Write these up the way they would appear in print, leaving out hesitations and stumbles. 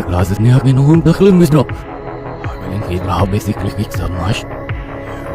Glas ist näher genug, um dakhlen misno. Wenn ich habe basically samash.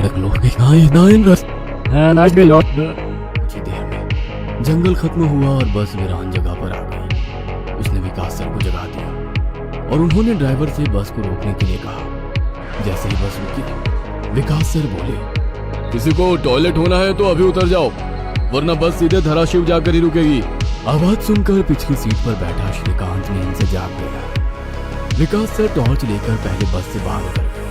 नकलों के खाए nine रस. आज भी लौट कुछ ही देर में जंगल खत्म हुआ और बस वीरान जगह पर आ गई। उसने विकास सर को जगा दिया और उन्होंने ड्राइवर से बस को रोकने के लिए कहा। जैसे ही बस रुकी, विकास सर बोले, किसी को टॉयलेट होना है तो अभी उतर जाओ, वरना बस सीधे धराशिव जाकर ही रुकेगी। आवाज सुनकर पिछली सीट पर बैठा श्रीकांत नींद से जाग गया। विकास सर टॉर्च लेकर पहले बस से बाहर उतर गए।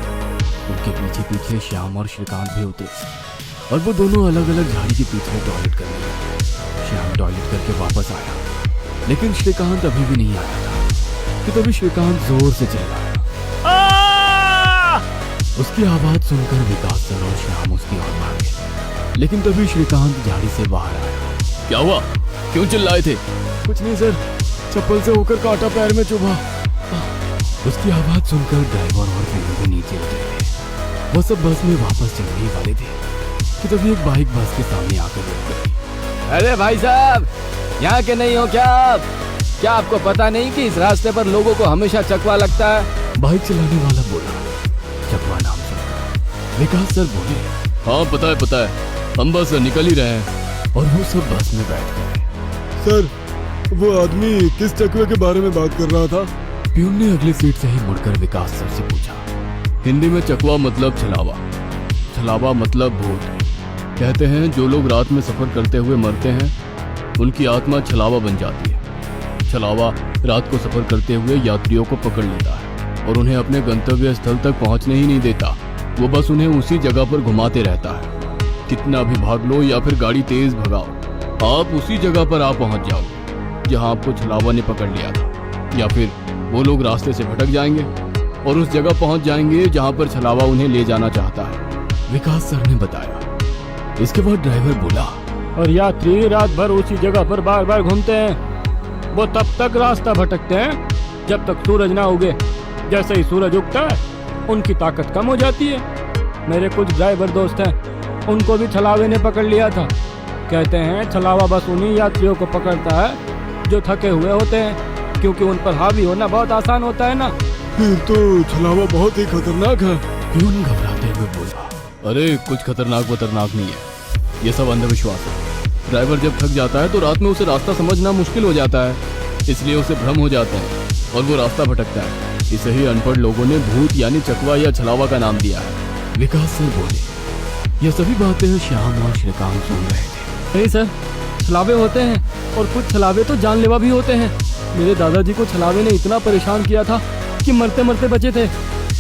उनके पीछे पीछे श्याम और श्रीकांत भी उतरे और वो दोनों अलग अलग झाड़ी के पीछे टॉयलेट कर गए। श्याम टॉयलेट करके वापस आया, लेकिन श्रीकांत अभी भी नहीं आया था कि तभी श्रीकांत जोर से चिल्लाया। उसकी आवाज सुनकर विकास सर और श्याम उसकी ओर भागे, लेकिन तभी श्रीकांत झाड़ी से बाहर आया। क्या हुआ? क्यों चिल्लाए थे? कुछ नहीं सर, चप्पल से होकर कांटा पैर में चुभा। उसकी आवाज सुनकर ड्राइवर और फिर नीचे उतरे थे। वो सब बस में वापस चलने ही वाले थे कि तभी एक बाइक बस के सामने आकर रुक गई। अरे भाई साहब, यहाँ के नहीं हो क्या आप? क्या आपको पता नहीं कि इस रास्ते पर लोगों को हमेशा चकवा लगता है? बाइक चलाने वाला बोला। चकवा नाम सुनकर विकास सर बोले, हाँ पता है, हम बस निकल ही रहे हैं। और वो सब बस में बैठ गए। सर, वो आदमी किस चकवे के बारे में बात कर रहा था? प्यून ने अगली सीट से ही मुड़कर विकास सर से पूछा। हिंदी में चकवा मतलब छलावा, छलावा मतलब भूत। कहते हैं जो लोग रात में सफर करते हुए मरते हैं, उनकी आत्मा छलावा बन जाती है। छलावा रात को सफर करते हुए यात्रियों को पकड़ लेता है और उन्हें अपने गंतव्य स्थल तक पहुंचने ही नहीं देता। वो बस उन्हें उसी जगह पर घुमाते रहता है। कितना भी भाग लो या फिर गाड़ी तेज भगाओ, आप उसी जगह पर आप पहुंच जाओगे जहां आपको छलावा ने पकड़ लिया था। या फिर वो लोग रास्ते से भटक जाएंगे और उस जगह पहुंच जाएंगे जहां पर छलावा उन्हें ले जाना चाहता है। विकास सर ने बताया। इसके बाद ड्राइवर बोला, और यात्री रात भर उसी जगह पर बार बार घूमते हैं। वो तब तक रास्ता भटकते हैं जब तक सूरज ना उगे। जैसे ही सूरज उगता है, उनकी ताकत कम हो जाती है। मेरे कुछ ड्राइवर दोस्त हैं, उनको भी छलावे ने पकड़ लिया था। कहते हैं छलावा बस उन्हीं यात्रियों को पकड़ता है जो थके हुए होते हैं, क्योंकि उन पर हावी होना बहुत आसान होता है ना। फिर तो छलावा बहुत ही खतरनाक है। प्यून घबराते हुए बोला, अरे कुछ खतरनाक नहीं है, ये सब अंधविश्वास है। ड्राइवर जब थक जाता है तो रात में उसे रास्ता समझना मुश्किल हो जाता है, इसलिए उसे भ्रम हो जाता है और वो रास्ता भटकता है। इसे ही अनपढ़ लोगों ने भूत यानी चकवा या छलावा का नाम दिया है। विकास सर बोले। ये सभी बातें श्याम और श्रीकांत सुन रहे थे। नहीं सर, छलावे होते हैं और कुछ छलावे तो जानलेवा भी होते हैं। मेरे दादाजी को छलावे ने इतना परेशान किया था कि मरते मरते बचे थे।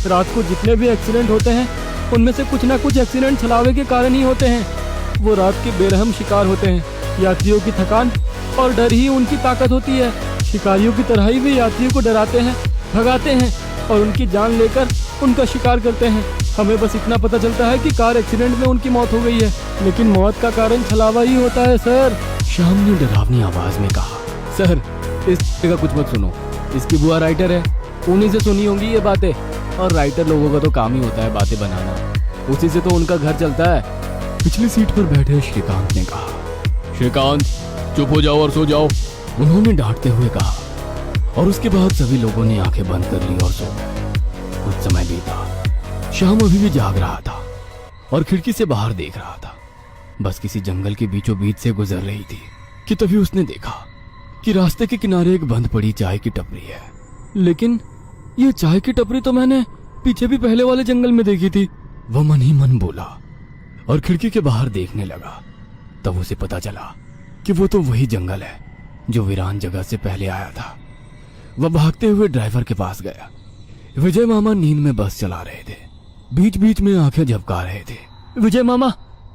रात को जितने भी एक्सीडेंट होते हैं, उनमें से कुछ ना कुछ एक्सीडेंट छलावे के कारण ही होते हैं। वो रात के बेरहम शिकार होते हैं। यात्रियों की थकान और डर ही उनकी ताकत होती है। शिकारियों की तरह ही वे यात्रियों को डराते हैं, भगाते हैं और उनकी जान लेकर उनका शिकार करते हैं। हमें बस इतना पता चलता है कि कार एक्सीडेंट में उनकी मौत हो गई है, लेकिन मौत का कारण छलावा ही होता है सर। श्याम ने डरावनी आवाज में कहा। सर, इस का कुछ मत सुनो। इसकी बुआ राइटर है, उन्हीं से सुनी होंगी ये बातें। और राइटर लोगों का तो काम ही होता है बातें बनाना, उसी से तो उनका घर चलता है। पिछली सीट पर बैठे श्रीकांत ने कहा। श्रीकांत, चुप हो जाओ और सो जाओ, उन्होंने डांटते हुए कहा। और उसके बाद सभी लोगों ने आंखें बंद कर ली और सो गए। कुछ समय बीता। श्याम अभी भी जाग रहा था और खिड़की से बाहर देख रहा था। बस किसी जंगल के बीचों बीच से गुजर रही थी कि तभी उसने देखा कि रास्ते के किनारे एक बंद पड़ी चाय की टपरी है। लेकिन ये चाय की टपरी तो मैंने पीछे भी पहले वाले जंगल में देखी थी। वह मन ही मन बोला और खिड़की के बाहर देखने लगा। तब उसे पता चला कि वो तो वही जंगल है जो वीरान जगह से पहले आया था। वह भागते हुए ड्राइवर के पास गया। विजय मामा नींद में बस चला रहे थे। बीच बीच में आंखें झपका रहे थे। विजय मामा,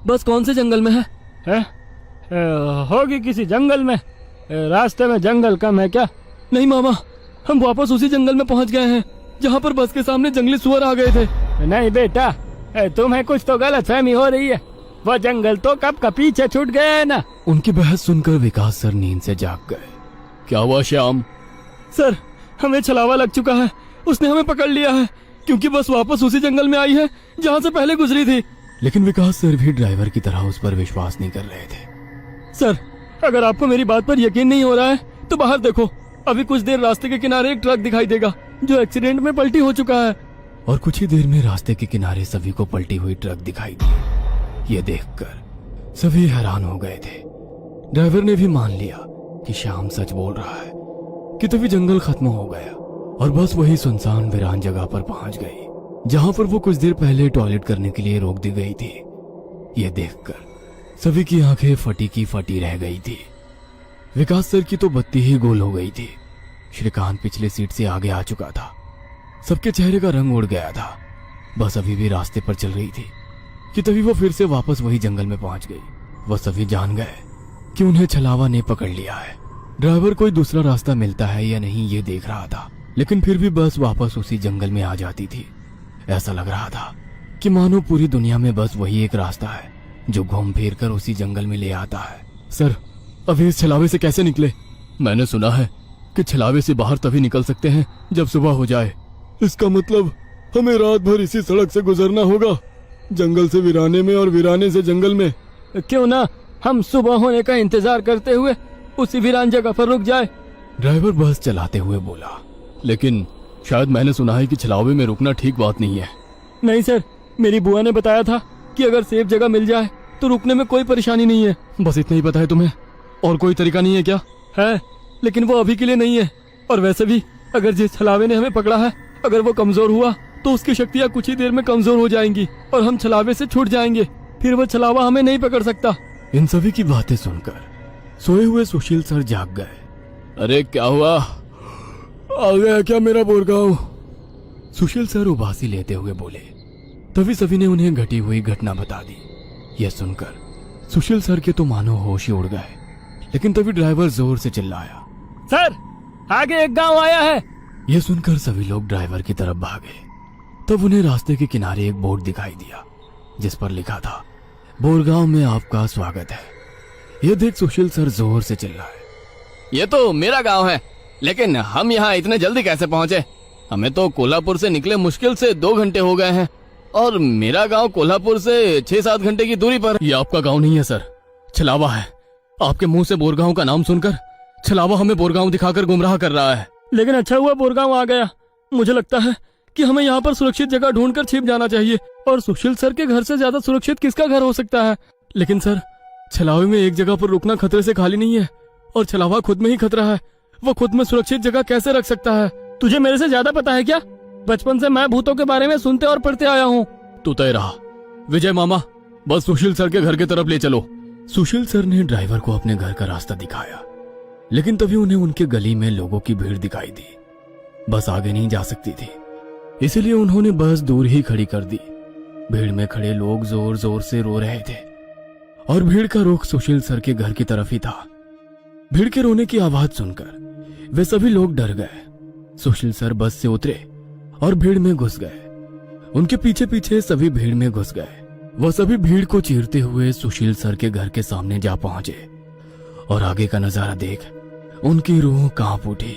बस कौन से जंगल में है? होगी किसी जंगल में। रास्ते में जंगल कम है क्या? नहीं मामा, हम वापस उसी जंगल में पहुंच गए हैं जहां पर बस के सामने जंगली सुअर आ गए थे। नहीं बेटा, तुम्हें कुछ तो गलतफहमी हो रही है। वो जंगल तो कब का पीछे छूट गया है ना। उनकी बहस सुनकर विकास सर नींद से जाग गए। क्या हुआ श्याम? सर, हमें छलावा लग चुका है। उसने हमें पकड़ लिया है। क्योंकि बस वापस उसी जंगल में आई है जहाँ से पहले गुजरी थी। लेकिन विकास सर भी ड्राइवर की तरह उस पर विश्वास नहीं कर रहे थे। सर, अगर आपको मेरी बात पर यकीन नहीं हो रहा है तो बाहर देखो, अभी कुछ देर रास्ते के किनारे एक ट्रक दिखाई देगा जो एक्सीडेंट में पलटी हो चुका है। और कुछ ही देर में रास्ते के किनारे सभी को पलटी हुई ट्रक दिखाई दी। ये देखकर सभी हैरान हो गए थे। ड्राइवर ने भी मान लिया कि श्याम सच बोल रहा है कि तभी जंगल खत्म हो गया और बस वही सुनसान वीरान जगह पर पहुंच गई जहां पर वो कुछ देर पहले टॉयलेट करने के लिए रोक दी गई थी। ये देखकर सभी की आंखें फटी की फटी रह गई थी। विकास सर की तो बत्ती ही गोल हो गई थी। श्रीकांत पिछले सीट से आगे आ चुका था। सबके चेहरे का रंग उड़ गया था। बस अभी भी रास्ते पर चल रही थी कि तभी वो फिर से वापस वही जंगल में पहुंच गई। वह सभी जान गए कि उन्हें छलावा ने पकड़ लिया है। ड्राइवर कोई दूसरा रास्ता मिलता है या नहीं ये देख रहा था, लेकिन फिर भी बस वापस उसी जंगल में आ जाती थी। ऐसा लग रहा था कि मानो पूरी दुनिया में बस वही एक रास्ता है जो घूम फिर कर उसी जंगल में ले आता है। सर, अभी इस छलावे से कैसे निकले? मैंने सुना है कि छलावे से बाहर तभी निकल सकते हैं जब सुबह हो जाए। इसका मतलब हमें रात भर इसी सड़क से गुजरना होगा, जंगल से वीराने में और वीराने से जंगल में। क्यों ना हम सुबह होने का इंतजार करते हुए उसी वीरान जगह पर रुक जाए। ड्राइवर बस चलाते हुए बोला। लेकिन शायद मैंने सुना है कि छलावे में रुकना ठीक बात नहीं है। नहीं सर, मेरी बुआ ने बताया था कि अगर सेफ जगह मिल जाए तो रुकने में कोई परेशानी नहीं है। बस इतना ही पता है तुम्हें? और कोई तरीका नहीं है क्या? है, लेकिन वो अभी के लिए नहीं है। और वैसे भी अगर जिस छलावे ने हमें पकड़ा है अगर वो कमजोर हुआ तो उसकी शक्तियाँ कुछ ही देर में कमजोर हो जाएंगी और हम छलावे से छूट जाएंगे। फिर वो छलावा हमें नहीं पकड़ सकता। इन सभी की बातें सुनकर सोए हुए सुशील सर जाग गए। अरे क्या हुआ? आ गया क्या मेरा बोरगांव? सुशील सर उबासी लेते हुए बोले। तभी सभी ने उन्हें घटी हुई घटना बता दी। यह सुनकर सुशील सर के तो मानो होश ही उड़ गए। लेकिन तभी ड्राइवर जोर से चिल्लाया, सर, आगे एक गांव आया है। यह सुनकर सभी लोग ड्राइवर की तरफ भागे। तब उन्हें रास्ते के किनारे एक बोर्ड दिखाई दिया जिस पर लिखा था, बोरगांव में आपका स्वागत है। यह देख सुशील सर जोर से चिल्लाए, ये तो मेरा गांव है, लेकिन हम यहाँ इतने जल्दी कैसे पहुँचे? हमें तो कोल्हापुर से निकले मुश्किल से 2 घंटे हो गए हैं और मेरा गांव कोल्हापुर से 6-7 घंटे की दूरी पर। ये आपका गांव नहीं है सर, छलावा है। आपके मुंह से बोरगांव का नाम सुनकर छलावा हमें बोरगांव दिखाकर गुमराह कर रहा है। लेकिन अच्छा हुआ बोरगांव आ गया। मुझे लगता है कि हमें यहाँ पर सुरक्षित जगह ढूंढकर छिप जाना चाहिए। और सुशील सर के घर से ज्यादा सुरक्षित किसका घर हो सकता है? लेकिन सर, छलावे में एक जगह पर रुकना खतरे से खाली नहीं है और छलावा खुद में ही खतरा है। वो खुद में सुरक्षित जगह कैसे रख सकता है? तुझे मेरे से ज्यादा पता है क्या? बचपन से मैं भूतों के बारे में सुनते और पढ़ते आया हूँ। तू तय रहा। विजय मामा, बस सुशील सर के घर की तरफ ले चलो। सुशील सर ने ड्राइवर को अपने घर का रास्ता दिखाया। लेकिन तभी उन्हें उनके गली में लोगों की भीड़ दिखाई दी। बस आगे नहीं जा सकती थी, इसीलिए उन्होंने बस दूर ही खड़ी कर दी। भीड़ में खड़े लोग जोर जोर से रो रहे थे और भीड़ का रुख सुशील सर के घर की तरफ ही था। भीड़ के रोने की आवाज सुनकर वे सभी लोग डर गए। सुशील सर बस से उतरे और भीड़ में घुस गए। उनके पीछे पीछे सभी भीड़ में घुस गए। वह सभी भीड़ को चीरते हुए सुशील सर के घर के सामने जा पहुंचे और आगे का नजारा देख उनकी रूह कांप उठी।